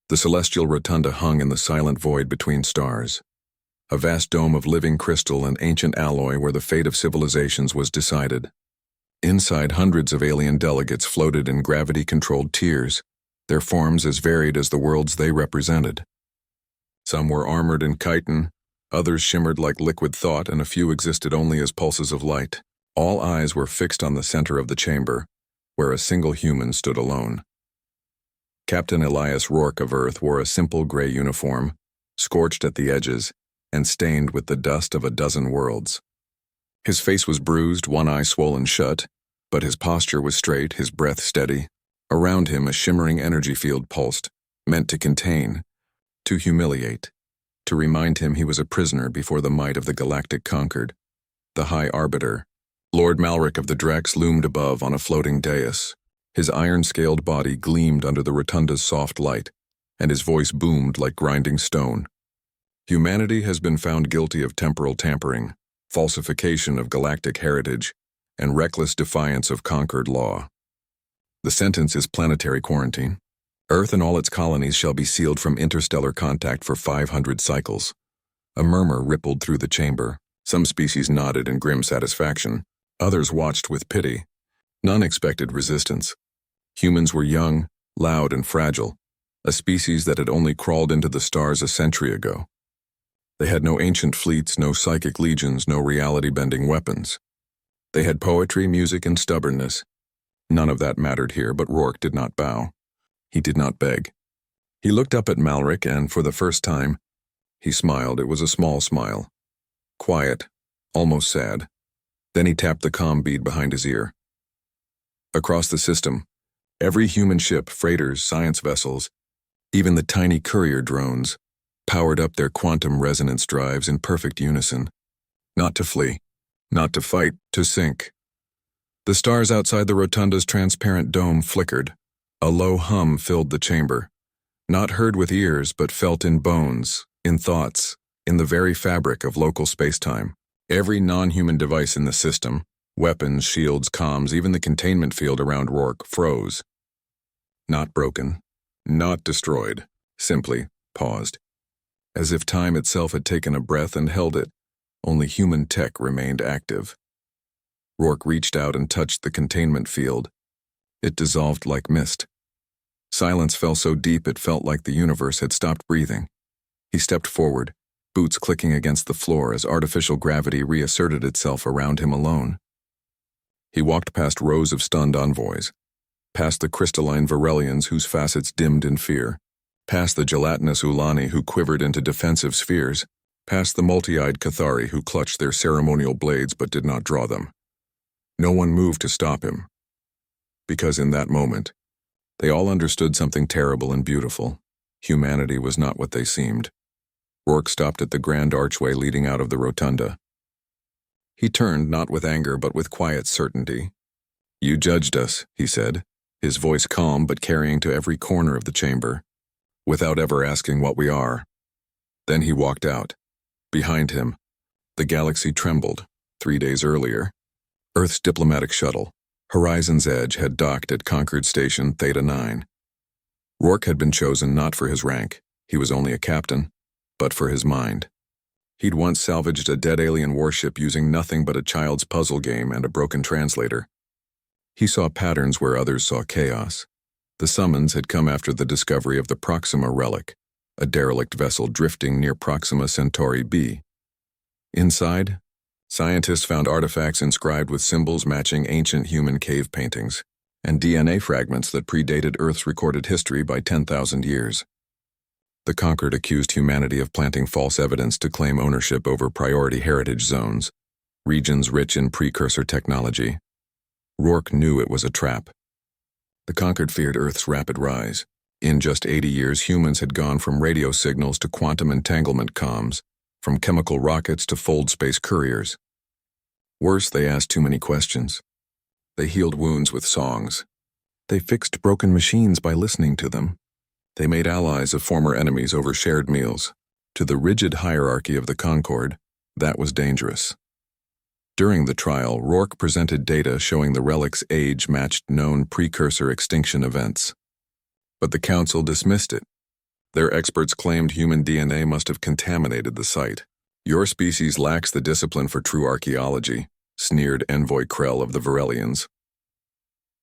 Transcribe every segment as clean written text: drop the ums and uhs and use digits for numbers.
The celestial rotunda hung in the silent void between stars, a vast dome of living crystal and ancient alloy where the fate of civilizations was decided. Inside, hundreds of alien delegates floated in gravity-controlled tiers, their forms as varied as the worlds they represented. Some were armored in chitin, others shimmered like liquid thought, and a few existed only as pulses of light. All eyes were fixed on the center of the chamber, where a single human stood alone. Captain Elias Rourke of Earth wore a simple gray uniform, scorched at the edges, and stained with the dust of a dozen worlds. His face was bruised, one eye swollen shut, but his posture was straight, his breath steady. Around him a shimmering energy field pulsed, meant to contain, to humiliate, to remind him he was a prisoner before the might of the Galactic conquered. The High Arbiter, Lord Malric of the Drex, loomed above on a floating dais. His iron-scaled body gleamed under the rotunda's soft light, and his voice boomed like grinding stone. Humanity has been found guilty of temporal tampering, falsification of galactic heritage, and reckless defiance of conquered law. The sentence is planetary quarantine. Earth and all its colonies shall be sealed from interstellar contact for 500 cycles. A murmur rippled through the chamber. Some species nodded in grim satisfaction. Others watched with pity. None expected resistance. Humans were young, loud, and fragile, a species that had only crawled into the stars a century ago. They had no ancient fleets, no psychic legions, no reality-bending weapons. They had poetry, music, and stubbornness. None of that mattered here, but Rourke did not bow. He did not beg. He looked up at Malric, and for the first time, he smiled. It was a small smile. Quiet, almost sad. Then he tapped the comm bead behind his ear. Across the system, every human ship, freighters, science vessels, even the tiny courier drones, powered up their quantum resonance drives in perfect unison. Not to flee, not to fight, to sink. The stars outside the rotunda's transparent dome flickered. A low hum filled the chamber, not heard with ears but felt in bones, in thoughts, in the very fabric of local space-time. Every non-human device in the system, weapons, shields, comms, even the containment field around Rourke, froze. Not broken, not destroyed, simply paused. As if time itself had taken a breath and held it, only human tech remained active. Rourke reached out and touched the containment field. It dissolved like mist. Silence fell so deep it felt like the universe had stopped breathing. He stepped forward, boots clicking against the floor as artificial gravity reasserted itself around him alone. He walked past rows of stunned envoys, past the crystalline Varelians whose facets dimmed in fear, past the gelatinous Ulani who quivered into defensive spheres, past the multi-eyed Cathari who clutched their ceremonial blades but did not draw them. No one moved to stop him, because in that moment, they all understood something terrible and beautiful. Humanity was not what they seemed. Rourke stopped at the grand archway leading out of the rotunda. He turned, not with anger but with quiet certainty. "You judged us," he said, his voice calm but carrying to every corner of the chamber, "without ever asking what we are." Then he walked out. Behind him, the galaxy trembled. 3 days earlier, Earth's diplomatic shuttle, Horizon's Edge, had docked at Concord Station Theta 9. Rourke had been chosen not for his rank, he was only a captain, but for his mind. He'd once salvaged a dead alien warship using nothing but a child's puzzle game and a broken translator. He saw patterns where others saw chaos. The summons had come after the discovery of the Proxima relic, a derelict vessel drifting near Proxima Centauri b. Inside, scientists found artifacts inscribed with symbols matching ancient human cave paintings, and DNA fragments that predated Earth's recorded history by 10,000 years. The Conquered accused humanity of planting false evidence to claim ownership over priority heritage zones, regions rich in precursor technology. Rourke knew it was a trap. The Conquered feared Earth's rapid rise. In just 80 years, humans had gone from radio signals to quantum entanglement comms, from chemical rockets to fold space couriers. Worse, they asked too many questions. They healed wounds with songs. They fixed broken machines by listening to them. They made allies of former enemies over shared meals. To the rigid hierarchy of the Concord, that was dangerous. During the trial, Rourke presented data showing the relic's age matched known precursor extinction events. But the Council dismissed it. Their experts claimed human DNA must have contaminated the site. Your species lacks the discipline for true archaeology, sneered Envoy Krell of the Varelians.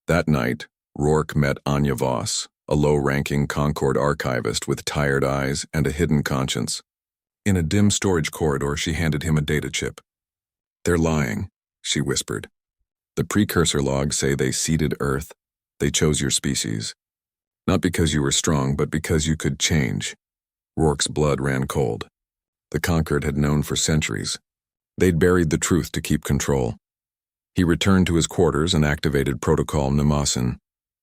That night, Rourke met Anya Voss, a low-ranking Concord archivist with tired eyes and a hidden conscience. In a dim storage corridor, she handed him a data chip. "They're lying," she whispered. "The precursor logs say they seeded Earth. They chose your species. Not because you were strong, but because you could change." Rourke's blood ran cold. The Conquered had known for centuries. They'd buried the truth to keep control. He returned to his quarters and activated Protocol Mnemosyne,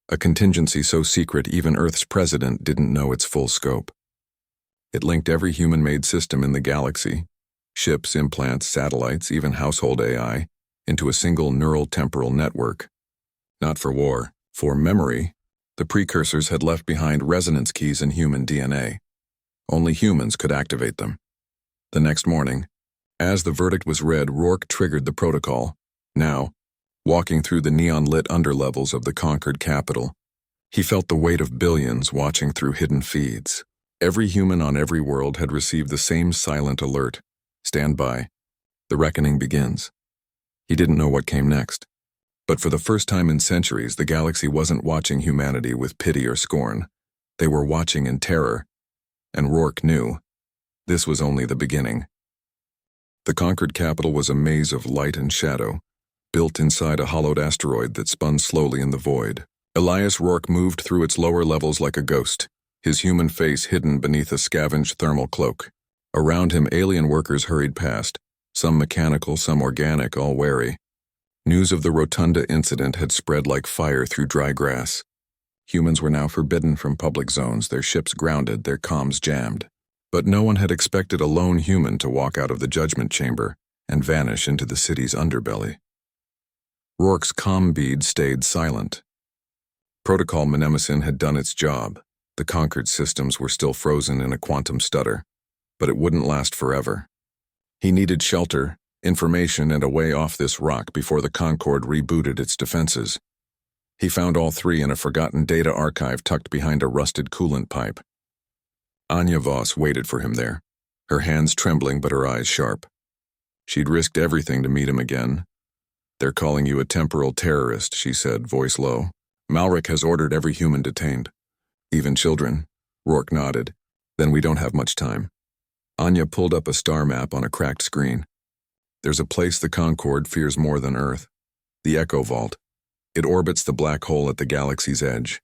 a contingency so secret even Earth's president didn't know its full scope. It linked every human-made system in the galaxy, ships, implants, satellites, even household AI, into a single neural temporal network. Not for war, for memory. The precursors had left behind resonance keys in human DNA. Only humans could activate them. The next morning, as the verdict was read, Rourke triggered the protocol. Now, walking through the neon-lit underlevels of the conquered capital, he felt the weight of billions watching through hidden feeds. Every human on every world had received the same silent alert. Stand by. The reckoning begins. He didn't know what came next. But for the first time in centuries, the galaxy wasn't watching humanity with pity or scorn. They were watching in terror. And Rourke knew. This was only the beginning. The conquered capital was a maze of light and shadow, built inside a hollowed asteroid that spun slowly in the void. Elias Rourke moved through its lower levels like a ghost, his human face hidden beneath a scavenged thermal cloak. Around him, alien workers hurried past, some mechanical, some organic, all wary. News of the Rotunda incident had spread like fire through dry grass. Humans were now forbidden from public zones, their ships grounded, their comms jammed. But no one had expected a lone human to walk out of the judgment chamber and vanish into the city's underbelly. Rourke's comm bead stayed silent. Protocol Mnemosyne had done its job. The conquered systems were still frozen in a quantum stutter, but it wouldn't last forever. He needed shelter, information, and a way off this rock before the Concord rebooted its defenses. He found all three in a forgotten data archive tucked behind a rusted coolant pipe. Anya Voss waited for him there, her hands trembling but her eyes sharp. She'd risked everything to meet him again. "They're calling you a temporal terrorist," she said, voice low. "Malric has ordered every human detained. Even children." Rourke nodded. "Then we don't have much time." Anya pulled up a star map on a cracked screen. "There's a place the Concord fears more than Earth. The Echo Vault. It orbits the black hole at the galaxy's edge.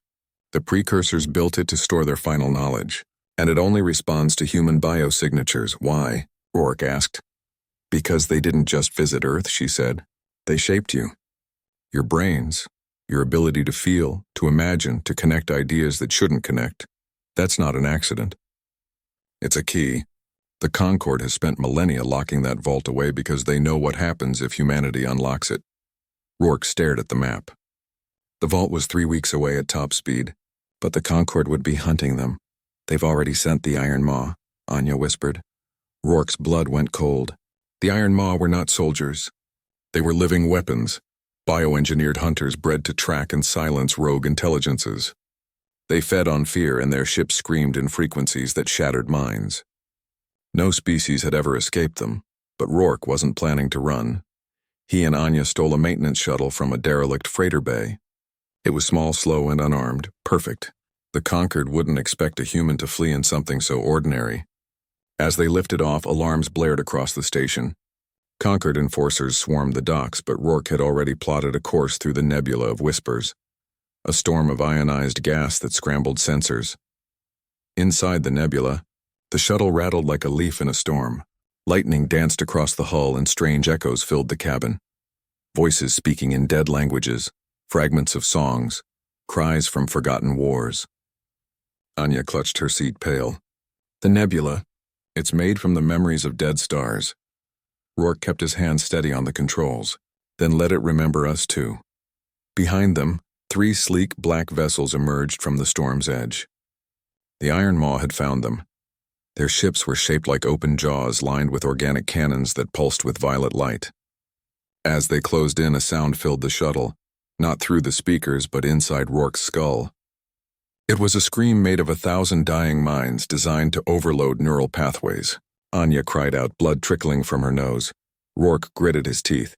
The precursors built it to store their final knowledge, and it only responds to human biosignatures." "Why?" Rourke asked. "Because they didn't just visit Earth," she said. "They shaped you. Your brains, your ability to feel, to imagine, to connect ideas that shouldn't connect. That's not an accident. It's a key. The Concord has spent millennia locking that vault away because they know what happens if humanity unlocks it." Rourke stared at the map. The vault was 3 weeks away at top speed, but the Concord would be hunting them. "They've already sent the Iron Maw," Anya whispered. Rourke's blood went cold. The Iron Maw were not soldiers. They were living weapons, bioengineered hunters bred to track and silence rogue intelligences. They fed on fear, and their ships screamed in frequencies that shattered minds. No species had ever escaped them, but Rourke wasn't planning to run. He and Anya stole a maintenance shuttle from a derelict freighter bay. It was small, slow, and unarmed, perfect. The Conquered wouldn't expect a human to flee in something so ordinary. As they lifted off, alarms blared across the station. Conquered enforcers swarmed the docks, but Rourke had already plotted a course through the nebula of whispers, a storm of ionized gas that scrambled sensors. Inside the nebula, the shuttle rattled like a leaf in a storm. Lightning danced across the hull and strange echoes filled the cabin. Voices speaking in dead languages, fragments of songs, cries from forgotten wars. Anya clutched her seat, pale. "The nebula. It's made from the memories of dead stars." Rourke kept his hand steady on the controls. "Then let it remember us too." Behind them, 3 sleek black vessels emerged from the storm's edge. The Iron Maw had found them. Their ships were shaped like open jaws lined with organic cannons that pulsed with violet light. As they closed in, a sound filled the shuttle, not through the speakers but inside Rourke's skull. It was a scream made of 1,000 dying minds designed to overload neural pathways. Anya cried out, blood trickling from her nose. Rourke gritted his teeth.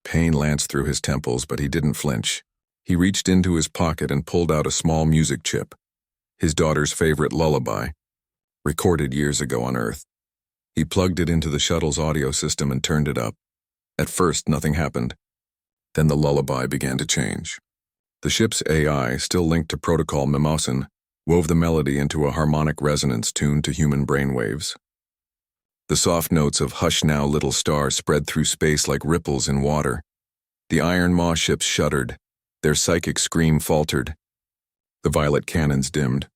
Pain lanced through his temples, but he didn't flinch. He reached into his pocket and pulled out a small music chip. His daughter's favorite lullaby, recorded years ago on Earth. He plugged it into the shuttle's audio system and turned it up. At first, nothing happened. Then the lullaby began to change. The ship's AI, still linked to protocol Mimosin, wove the melody into a harmonic resonance tuned to human brainwaves. The soft notes of "Hush Now, Little Star" spread through space like ripples in water. The Iron Maw ships shuddered. Their psychic scream faltered. The violet cannons dimmed.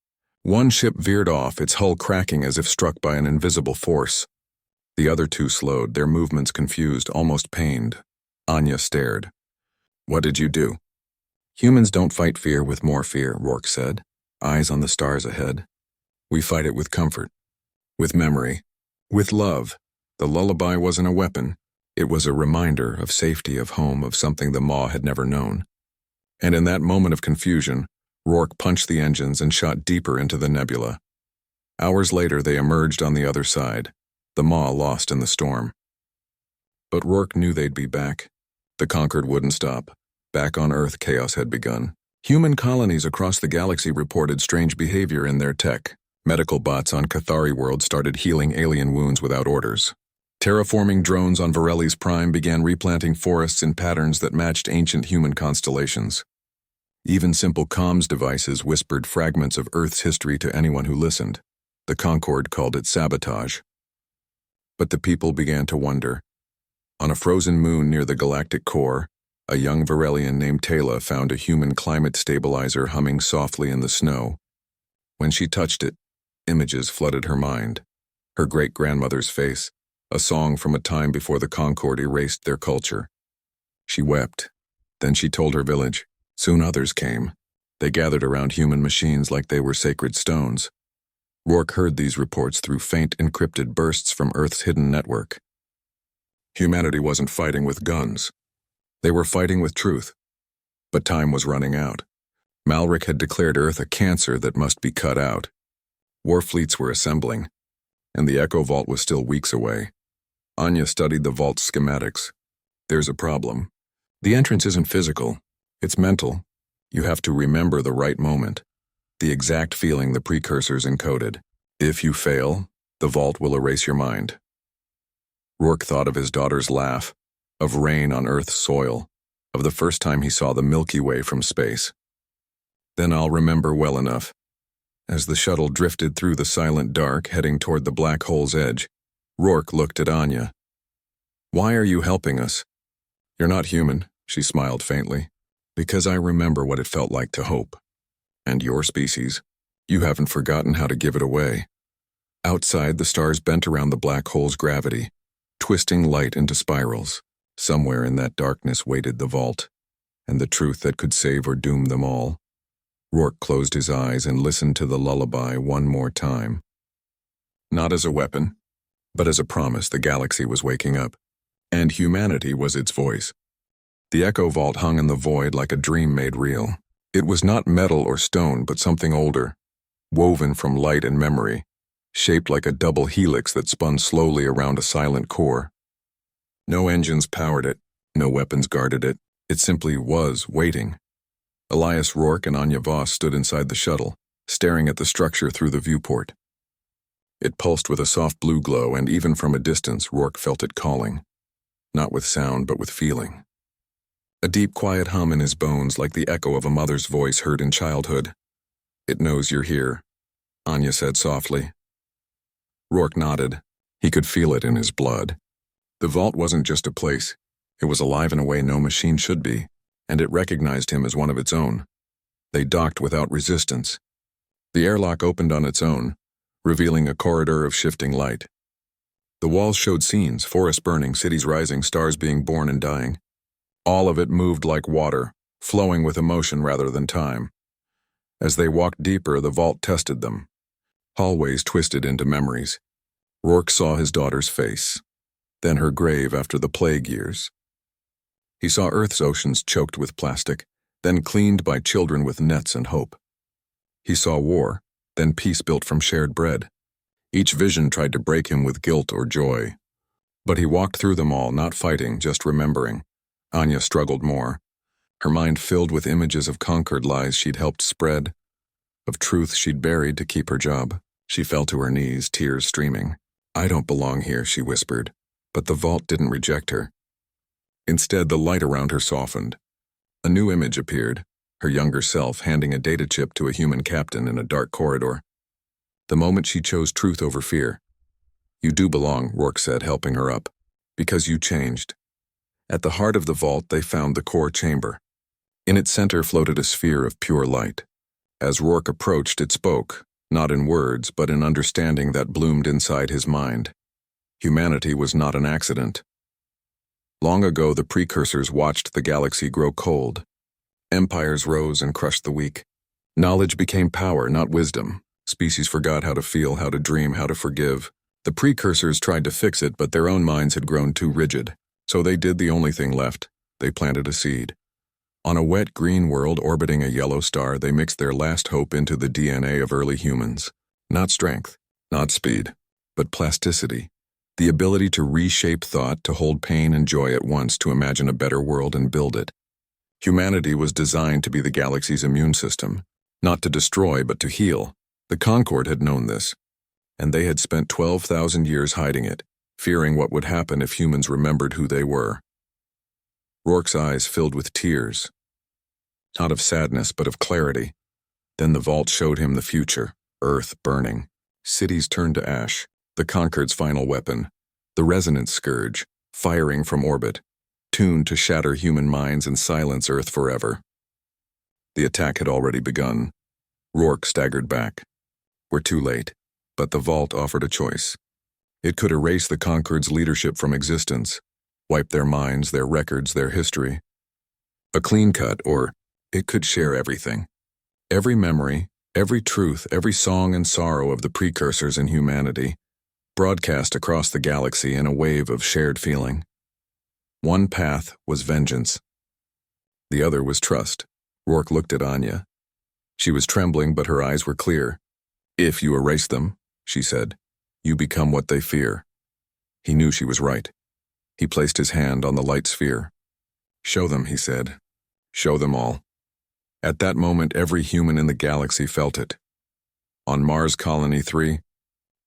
One ship veered off, its hull cracking as if struck by an invisible force. The other two slowed, their movements confused, almost pained. Anya stared. "What did you do?" "Humans don't fight fear with more fear," Rourke said, eyes on the stars ahead. "We fight it with comfort, with memory, with love." The lullaby wasn't a weapon. It was a reminder of safety, of home, of something the Maw had never known. And in that moment of confusion, Rourke punched the engines and shot deeper into the nebula. Hours later, they emerged on the other side, the Maw lost in the storm. But Rourke knew they'd be back. The conquered wouldn't stop. Back on Earth, chaos had begun. Human colonies across the galaxy reported strange behavior in their tech. Medical bots on Cathari world started healing alien wounds without orders. Terraforming drones on Varelli's Prime began replanting forests in patterns that matched ancient human constellations. Even simple comms devices whispered fragments of Earth's history to anyone who listened. The Concord called it sabotage. But the people began to wonder. On a frozen moon near the galactic core, a young Varelian named Taylor found a human climate stabilizer humming softly in the snow. When she touched it, images flooded her mind. Her great-grandmother's face, a song from a time before the Concord erased their culture. She wept. Then she told her village. Soon others came. They gathered around human machines like they were sacred stones. Rourke heard these reports through faint encrypted bursts from Earth's hidden network. Humanity wasn't fighting with guns. They were fighting with truth. But time was running out. Malric had declared Earth a cancer that must be cut out. War fleets were assembling, and the Echo Vault was still weeks away. Anya studied the vault's schematics. There's a problem. The entrance isn't physical. It's mental. You have to remember the right moment, the exact feeling the precursors encoded. If you fail, the vault will erase your mind. Rourke thought of his daughter's laugh, of rain on Earth's soil, of the first time he saw the Milky Way from space. Then I'll remember well enough. As the shuttle drifted through the silent dark, heading toward the black hole's edge, Rourke looked at Anya. "Why are you helping us?" "You're not human," she smiled faintly. "Because I remember what it felt like to hope. And your species, you haven't forgotten how to give it away." Outside, the stars bent around the black hole's gravity, twisting light into spirals. Somewhere in that darkness waited the vault, and the truth that could save or doom them all. Rourke closed his eyes and listened to the lullaby one more time. Not as a weapon, but as a promise the galaxy was waking up, and humanity was its voice. The Echo Vault hung in the void like a dream made real. It was not metal or stone, but something older, woven from light and memory, shaped like a double helix that spun slowly around a silent core. No engines powered it, no weapons guarded it. It simply was waiting. Elias Rourke and Anya Voss stood inside the shuttle, staring at the structure through the viewport. It pulsed with a soft blue glow, and even from a distance, Rourke felt it calling. Not with sound, but with feeling. A deep, quiet hum in his bones, like the echo of a mother's voice heard in childhood. "It knows you're here," Anya said softly. Rourke nodded. He could feel it in his blood. The vault wasn't just a place. It was alive in a way no machine should be, and it recognized him as one of its own. They docked without resistance. The airlock opened on its own, revealing a corridor of shifting light. The walls showed scenes, forests burning, cities rising, stars being born and dying. All of it moved like water, flowing with emotion rather than time. As they walked deeper, the vault tested them. Hallways twisted into memories. Rourke saw his daughter's face, then her grave after the plague years. He saw Earth's oceans choked with plastic, then cleaned by children with nets and hope. He saw war, then peace built from shared bread. Each vision tried to break him with guilt or joy. But he walked through them all, not fighting, just remembering. Anya struggled more, her mind filled with images of conquered lies she'd helped spread, of truth she'd buried to keep her job. She fell to her knees, tears streaming. "I don't belong here," she whispered. But the vault didn't reject her. Instead, the light around her softened. A new image appeared, her younger self handing a data chip to a human captain in a dark corridor. The moment she chose truth over fear. "You do belong," Rourke said, helping her up. "Because you changed." At the heart of the vault, they found the core chamber. In its center floated a sphere of pure light. As Rourke approached, it spoke, not in words, but in understanding that bloomed inside his mind. Humanity was not an accident. Long ago, the precursors watched the galaxy grow cold. Empires rose and crushed the weak. Knowledge became power, not wisdom. Species forgot how to feel, how to dream, how to forgive. The precursors tried to fix it, but their own minds had grown too rigid. So they did the only thing left. They planted a seed. On a wet green world orbiting a yellow star, they mixed their last hope into the DNA of early humans. Not strength, not speed, but plasticity. The ability to reshape thought, to hold pain and joy at once, to imagine a better world and build it. Humanity was designed to be the galaxy's immune system, not to destroy but to heal. The Concord had known this, and they had spent 12,000 years hiding it, fearing what would happen if humans remembered who they were. Rourke's eyes filled with tears, not of sadness but of clarity. Then the vault showed him the future, Earth burning, cities turned to ash, the Concord's final weapon, the resonance scourge, firing from orbit, tuned to shatter human minds and silence Earth forever. The attack had already begun. Rourke staggered back. We're too late, but the vault offered a choice. It could erase the Concord's leadership from existence, wipe their minds, their records, their history. A clean cut, or it could share everything. Every memory, every truth, every song and sorrow of the precursors in humanity, broadcast across the galaxy in a wave of shared feeling. One path was vengeance. The other was trust. Rourke looked at Anya. She was trembling, but her eyes were clear. "If you erase them," she said, "you become what they fear." He knew she was right. He placed his hand on the light sphere. "Show them," he said. "Show them all." At that moment, every human in the galaxy felt it. On Mars Colony 3,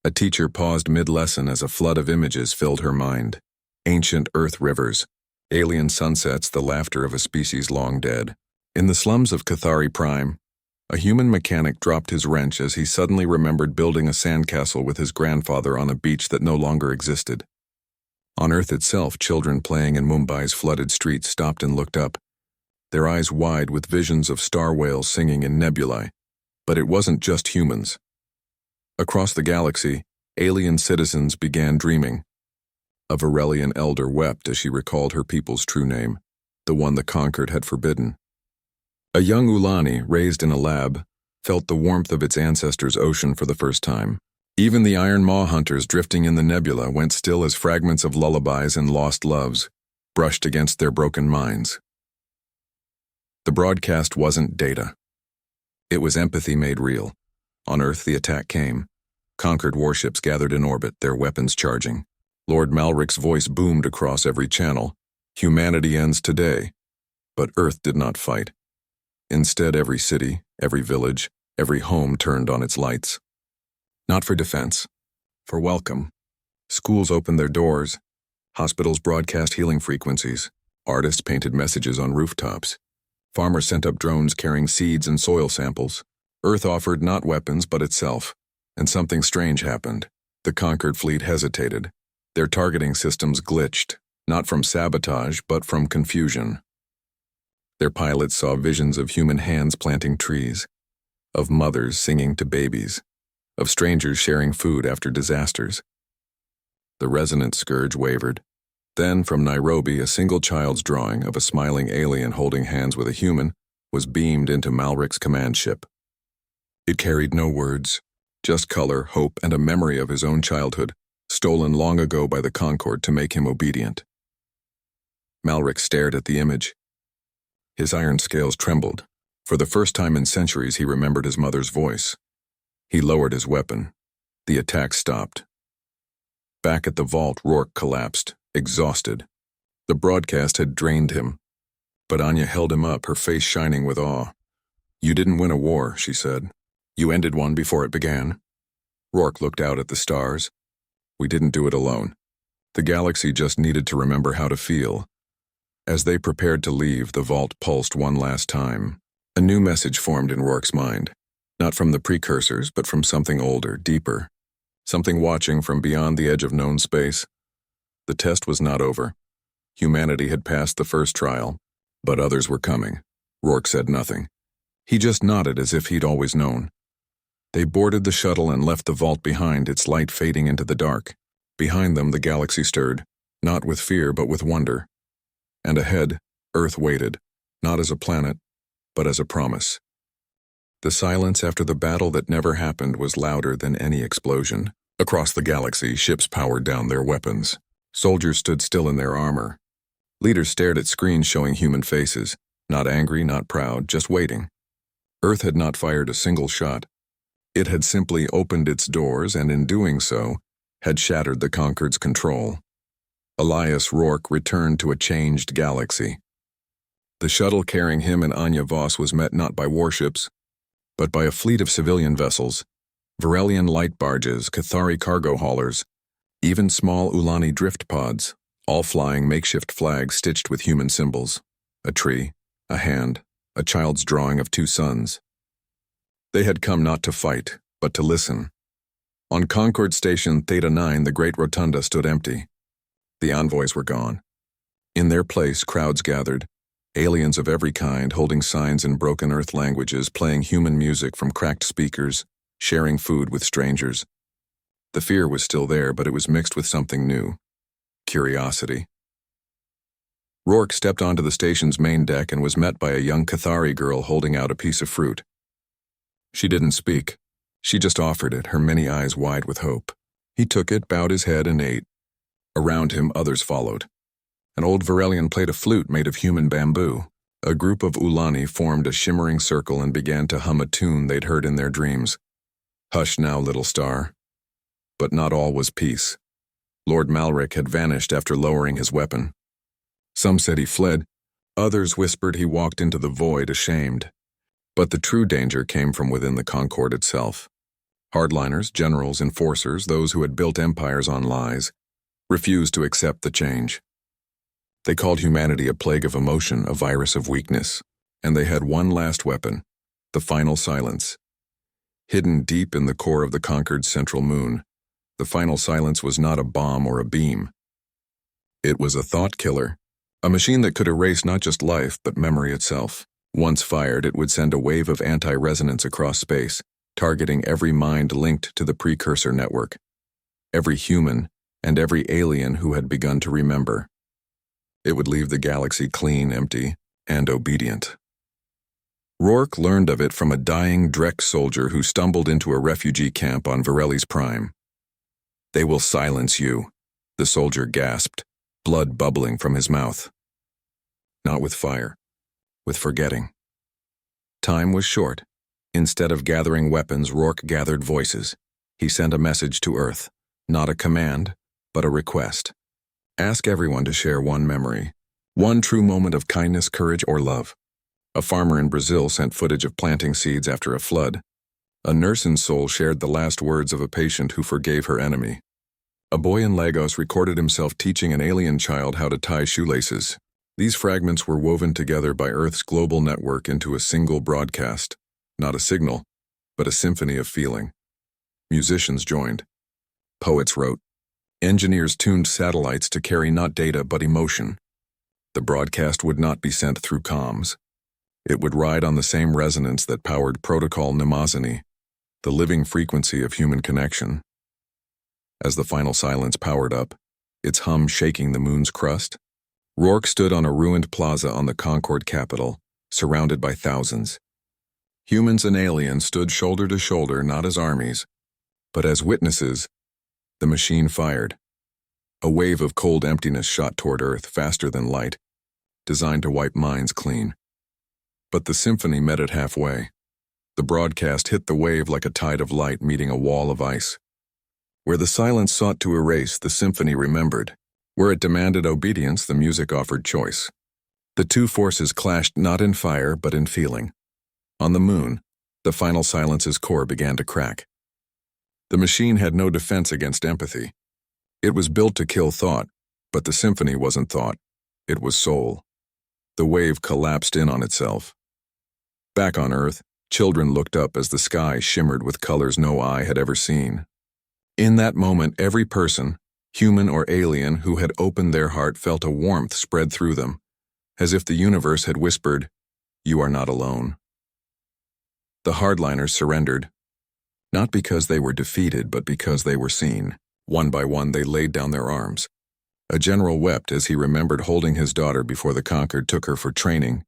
a teacher paused mid-lesson as a flood of images filled her mind. Ancient Earth rivers, alien sunsets, the laughter of a species long dead. In the slums of Cathari Prime, a human mechanic dropped his wrench as he suddenly remembered building a sandcastle with his grandfather on a beach that no longer existed. On Earth itself, children playing in Mumbai's flooded streets stopped and looked up, their eyes wide with visions of star whales singing in nebulae. But it wasn't just humans. Across the galaxy, alien citizens began dreaming. A Varelian elder wept as she recalled her people's true name, the one the Concord had forbidden. A young Ulani, raised in a lab, felt the warmth of its ancestors' ocean for the first time. Even the Iron Maw hunters drifting in the nebula went still as fragments of lullabies and lost loves brushed against their broken minds. The broadcast wasn't data. It was empathy made real. On Earth, the attack came. Conquered warships gathered in orbit, their weapons charging. Lord Malric's voice boomed across every channel. Humanity ends today. But Earth did not fight. Instead, every city, every village, every home turned on its lights. Not for defense, for welcome. Schools opened their doors. Hospitals broadcast healing frequencies. Artists painted messages on rooftops. Farmers sent up drones carrying seeds and soil samples. Earth offered not weapons but itself. And something strange happened. The Conquered fleet hesitated. Their targeting systems glitched, not from sabotage but from confusion. Their pilots saw visions of human hands planting trees, of mothers singing to babies, of strangers sharing food after disasters. The resonance scourge wavered. Then, from Nairobi, a single child's drawing of a smiling alien holding hands with a human was beamed into Malric's command ship. It carried no words, just color, hope, and a memory of his own childhood, stolen long ago by the Concord to make him obedient. Malric stared at the image. His iron scales trembled. For the first time in centuries, he remembered his mother's voice. He lowered his weapon. The attack stopped. Back at the vault, Rourke collapsed, exhausted. The broadcast had drained him. But Anya held him up, her face shining with awe. "You didn't win a war," she said. "You ended one before it began." Rourke looked out at the stars. "We didn't do it alone. The galaxy just needed to remember how to feel." As they prepared to leave, the vault pulsed one last time. A new message formed in Rourke's mind. Not from the precursors, but from something older, deeper. Something watching from beyond the edge of known space. The test was not over. Humanity had passed the first trial, but others were coming. Rourke said nothing. He just nodded as if he'd always known. They boarded the shuttle and left the vault behind, its light fading into the dark. Behind them, the galaxy stirred, not with fear but with wonder. And ahead, Earth waited, not as a planet, but as a promise. The silence after the battle that never happened was louder than any explosion. Across the galaxy, ships powered down their weapons. Soldiers stood still in their armor. Leaders stared at screens showing human faces, not angry, not proud, just waiting. Earth had not fired a single shot. It had simply opened its doors and, in doing so, had shattered the Conquered's control. Elias Rourke returned to a changed galaxy. The shuttle carrying him and Anya Voss was met not by warships, but by a fleet of civilian vessels, Varelian light barges, Cathari cargo haulers, even small Ulani drift pods, all flying makeshift flags stitched with human symbols, a tree, a hand, a child's drawing of two suns. They had come not to fight, but to listen. On Concord Station Theta 9, the great rotunda stood empty. The envoys were gone. In their place, crowds gathered, aliens of every kind holding signs in broken Earth languages, playing human music from cracked speakers, sharing food with strangers. The fear was still there, but it was mixed with something new. Curiosity. Rourke stepped onto the station's main deck and was met by a young Cathari girl holding out a piece of fruit. She didn't speak. She just offered it, her many eyes wide with hope. He took it, bowed his head, and ate. Around him, others followed. An old Varelian played a flute made of human bamboo. A group of Ulani formed a shimmering circle and began to hum a tune they'd heard in their dreams. "Hush now, little star." But not all was peace. Lord Malric had vanished after lowering his weapon. Some said he fled. Others whispered he walked into the void, ashamed. But the true danger came from within the Concord itself. Hardliners, generals, enforcers, those who had built empires on lies, refused to accept the change. They called humanity a plague of emotion, a virus of weakness, and they had one last weapon, the final silence. Hidden deep in the core of the conquered central moon, the final silence was not a bomb or a beam. It was a thought killer, a machine that could erase not just life, but memory itself. Once fired, it would send a wave of anti-resonance across space, targeting every mind linked to the precursor network, every human, and every alien who had begun to remember. It would leave the galaxy clean, empty, and obedient. Rourke learned of it from a dying Drek soldier who stumbled into a refugee camp on Vareli's Prime. "They will silence you," the soldier gasped, blood bubbling from his mouth. Not with fire, with forgetting. Time was short. Instead of gathering weapons, Rourke gathered voices. He sent a message to Earth, not a command, but a request. Ask everyone to share one memory, one true moment of kindness, courage, or love. A farmer in Brazil sent footage of planting seeds after a flood. A nurse in Seoul shared the last words of a patient who forgave her enemy. A boy in Lagos recorded himself teaching an alien child how to tie shoelaces. These fragments were woven together by Earth's global network into a single broadcast, not a signal, but a symphony of feeling. Musicians joined. Poets wrote. Engineers tuned satellites to carry not data but emotion. The broadcast would not be sent through comms. It would ride on the same resonance that powered Protocol Mnemosyne, the living frequency of human connection. As the final silence powered up, its hum shaking the moon's crust, Rourke stood on a ruined plaza on the Concord capital, surrounded by thousands. Humans and aliens stood shoulder to shoulder, not as armies, but as witnesses. The machine fired. A wave of cold emptiness shot toward Earth faster than light, designed to wipe minds clean. But the symphony met it halfway. The broadcast hit the wave like a tide of light meeting a wall of ice. Where the silence sought to erase, the symphony remembered. Where it demanded obedience, the music offered choice. The two forces clashed not in fire, but in feeling. On the moon, the final silence's core began to crack. The machine had no defense against empathy. It was built to kill thought, but the symphony wasn't thought. It was soul. The wave collapsed in on itself. Back on Earth, children looked up as the sky shimmered with colors no eye had ever seen. In that moment, every person, human or alien, who had opened their heart felt a warmth spread through them, as if the universe had whispered, "You are not alone." The hardliners surrendered, not because they were defeated, but because they were seen. One by one, they laid down their arms. A general wept as he remembered holding his daughter before the Conquered took her for training.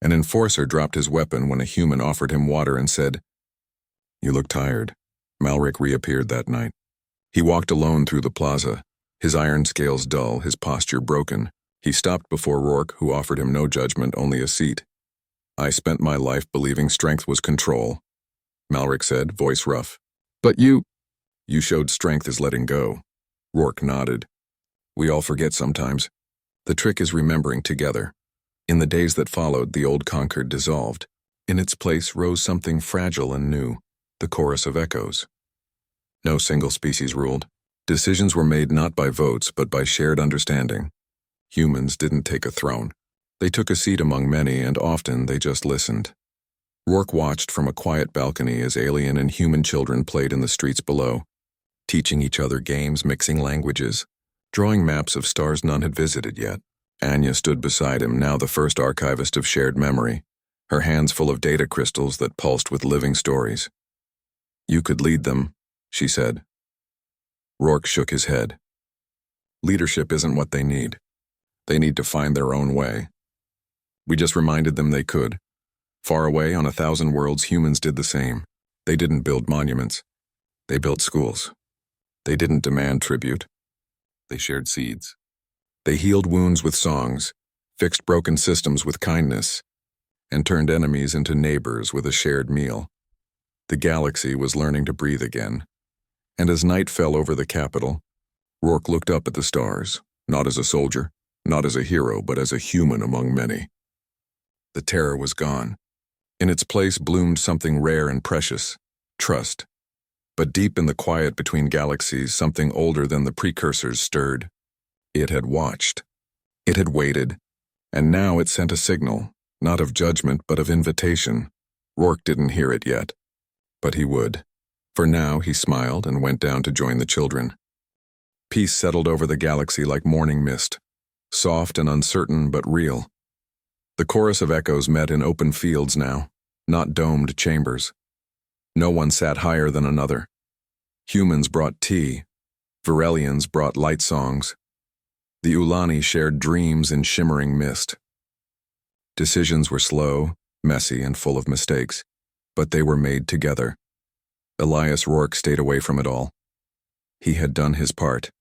An enforcer dropped his weapon when a human offered him water and said, "You look tired." Malric reappeared that night. He walked alone through the plaza, his iron scales dull, his posture broken. He stopped before Rourke, who offered him no judgment, only a seat. "I spent my life believing strength was control," Malric said, voice rough. "But you showed strength as letting go." Rourke nodded. "We all forget sometimes. The trick is remembering together." In the days that followed, the old Conquered dissolved. In its place rose something fragile and new, the chorus of echoes. No single species ruled. Decisions were made not by votes, but by shared understanding. Humans didn't take a throne. They took a seat among many, and often they just listened. Rourke watched from a quiet balcony as alien and human children played in the streets below, teaching each other games, mixing languages, drawing maps of stars none had visited yet. Anya stood beside him, now the first archivist of shared memory, her hands full of data crystals that pulsed with living stories. "You could lead them," she said. Rourke shook his head. "Leadership isn't what they need. They need to find their own way." We just reminded them they could. Far away on 1,000 worlds, humans did the same. They didn't build monuments. They built schools. They didn't demand tribute. They shared seeds. They healed wounds with songs, fixed broken systems with kindness, and turned enemies into neighbors with a shared meal. The galaxy was learning to breathe again. And as night fell over the capital, Rourke looked up at the stars, not as a soldier, not as a hero, but as a human among many. The terror was gone. In its place bloomed something rare and precious, trust. But deep in the quiet between galaxies, something older than the precursors stirred. It had watched. It had waited. And now it sent a signal, not of judgment, but of invitation. Rourke didn't hear it yet. But he would. For now, he smiled and went down to join the children. Peace settled over the galaxy like morning mist, soft and uncertain but real. The chorus of echoes met in open fields now, not domed chambers. No one sat higher than another. Humans brought tea. Varelians brought light songs. The Ulani shared dreams in shimmering mist. Decisions were slow, messy, and full of mistakes, but they were made together. Elias Rourke stayed away from it all. He had done his part.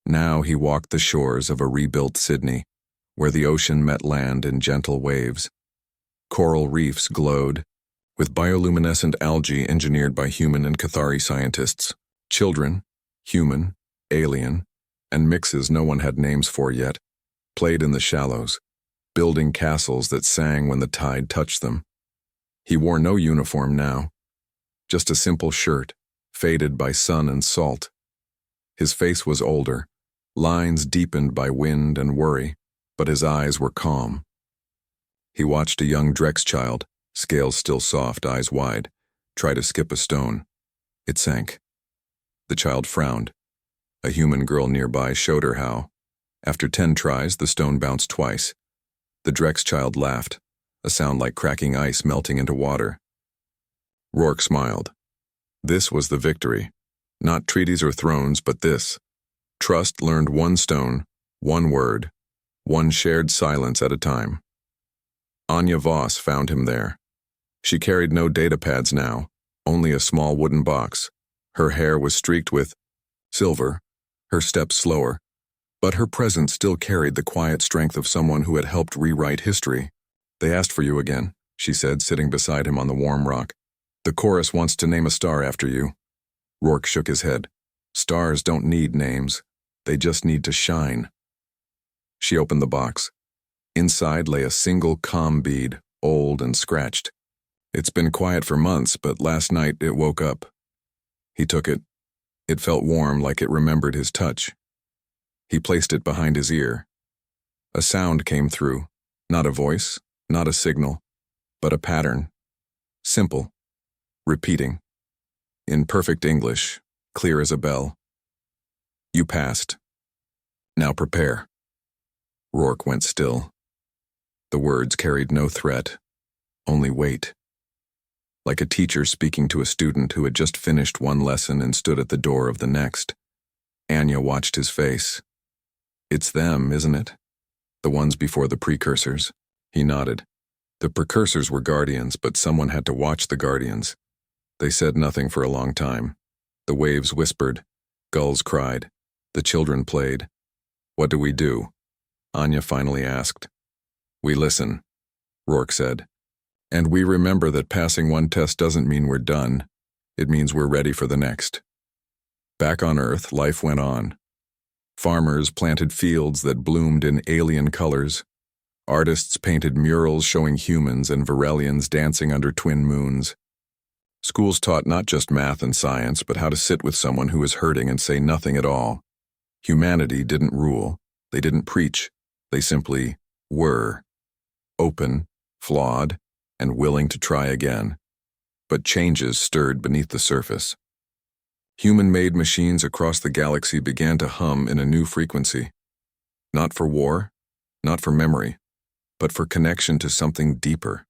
Now he walked the shores of a rebuilt Sydney, where the ocean met land in gentle waves. Coral reefs glowed, with bioluminescent algae engineered by human and Cathari scientists. Children, human, alien, and mixes no one had names for yet, played in the shallows, building castles that sang when the tide touched them. He wore no uniform now, just a simple shirt, faded by sun and salt. His face was older, lines deepened by wind and worry, but his eyes were calm. He watched a young Drex child, scales still soft, eyes wide, try to skip a stone. It sank. The child frowned. A human girl nearby showed her how. After 10 tries, the stone bounced twice. The Drex child laughed, a sound like cracking ice melting into water. Rourke smiled. This was the victory. Not treaties or thrones, but this. Trust learned one stone, one word, one shared silence at a time. Anya Voss found him there. She carried no data pads now, only a small wooden box. Her hair was streaked with silver, her steps slower, but her presence still carried the quiet strength of someone who had helped rewrite history. They asked for you again, she said, sitting beside him on the warm rock. The chorus wants to name a star after you. Rourke shook his head. Stars don't need names. They just need to shine. She opened the box. Inside lay a single comm bead, old and scratched. It's been quiet for months, but last night it woke up. He took it. It felt warm, like it remembered his touch. He placed it behind his ear. A sound came through. Not a voice, not a signal, but a pattern. Simple. Repeating. In perfect English, clear as a bell. You passed. Now prepare. Rourke went still. The words carried no threat, only weight. Like a teacher speaking to a student who had just finished one lesson and stood at the door of the next. Anya watched his face. It's them, isn't it? The ones before the precursors. He nodded. The precursors were guardians, but someone had to watch the guardians. They said nothing for a long time. The waves whispered. Gulls cried. The children played. What do we do? Anya finally asked. We listen, Rourke said. And we remember that passing one test doesn't mean we're done. It means we're ready for the next. Back on Earth, life went on. Farmers planted fields that bloomed in alien colors. Artists painted murals showing humans and Varelians dancing under twin moons. Schools taught not just math and science, but how to sit with someone who was hurting and say nothing at all. Humanity didn't rule. They didn't preach. They simply were. Open, flawed, and willing to try again. But changes stirred beneath the surface. Human-made machines across the galaxy began to hum in a new frequency. Not for war, not for memory, but for connection to something deeper.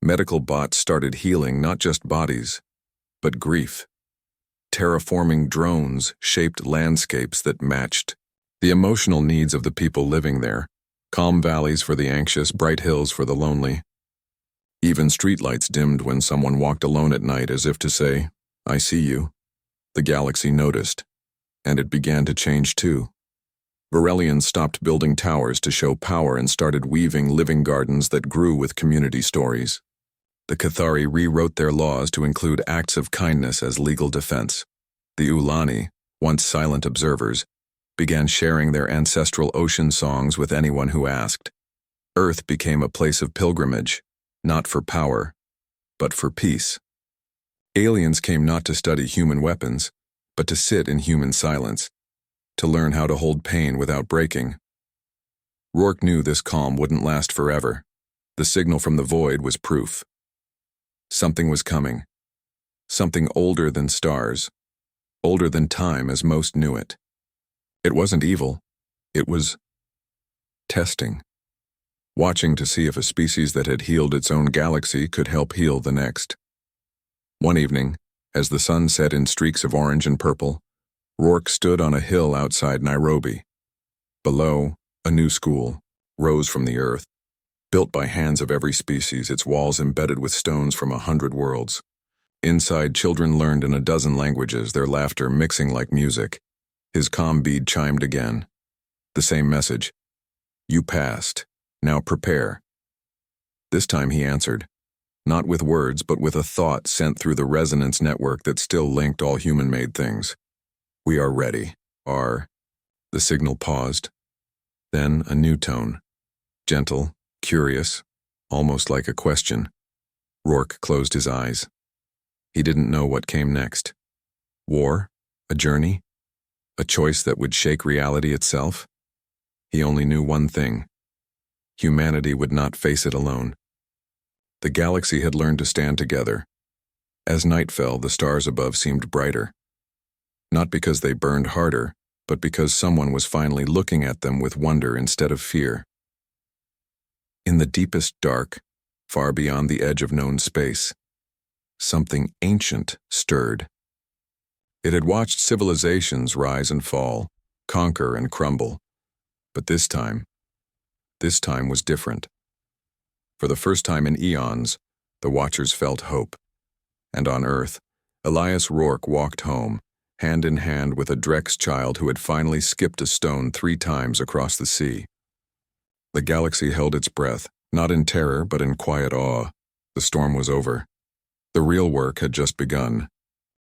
Medical bots started healing not just bodies, but grief. Terraforming drones shaped landscapes that matched the emotional needs of the people living there. Calm valleys for the anxious, bright hills for the lonely. Even streetlights dimmed when someone walked alone at night, as if to say, I see you. The galaxy noticed, and it began to change too. Varelians stopped building towers to show power and started weaving living gardens that grew with community stories. The Cathari rewrote their laws to include acts of kindness as legal defense. The Ulani, once silent observers, began sharing their ancestral ocean songs with anyone who asked. Earth became a place of pilgrimage, not for power, but for peace. Aliens came not to study human weapons, but to sit in human silence, to learn how to hold pain without breaking. Rourke knew this calm wouldn't last forever. The signal from the void was proof. Something was coming. Something older than stars, older than time as most knew it. It wasn't evil. It was testing. Watching to see if a species that had healed its own galaxy could help heal the next. One evening, as the sun set in streaks of orange and purple, Rourke stood on a hill outside Nairobi. Below, a new school rose from the earth, built by hands of every species, its walls embedded with stones from 100 worlds. Inside, children learned in a dozen languages, their laughter mixing like music. His comm bead chimed again. The same message. You passed. Now prepare. This time he answered. Not with words, but with a thought sent through the resonance network that still linked all human-made things. We are ready. The signal paused. Then a new tone. Gentle, curious, almost like a question. Rourke closed his eyes. He didn't know what came next. War? A journey? A choice that would shake reality itself? He only knew one thing. Humanity would not face it alone. The galaxy had learned to stand together. As night fell, the stars above seemed brighter. Not because they burned harder, but because someone was finally looking at them with wonder instead of fear. In the deepest dark, far beyond the edge of known space, something ancient stirred. It had watched civilizations rise and fall, conquer and crumble. But this time was different. For the first time in eons, the Watchers felt hope. And on Earth, Elias Rourke walked home, hand in hand with a Drex child who had finally skipped a stone 3 times across the sea. The galaxy held its breath, Not in terror, but in quiet awe. The storm was over. The real work had just begun.